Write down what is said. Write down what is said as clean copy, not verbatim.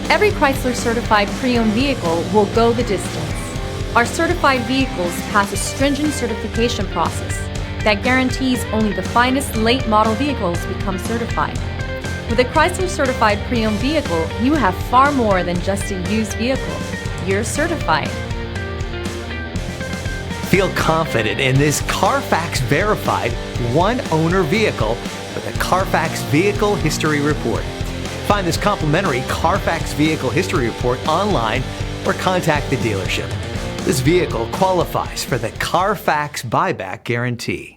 Every Chrysler certified pre-owned vehicle will go the distance. Our certified vehicles pass a stringent certification process that guarantees only the finest late model vehicles become certified. With a Chrysler certified pre-owned vehicle, you have far more than just a used vehicle. You're certified. Feel confident in this Carfax verified one-owner vehicle with a Carfax Vehicle History Report. Find this complimentary Carfax Vehicle History Report online or contact the dealership. This vehicle qualifies for the Carfax Buyback Guarantee.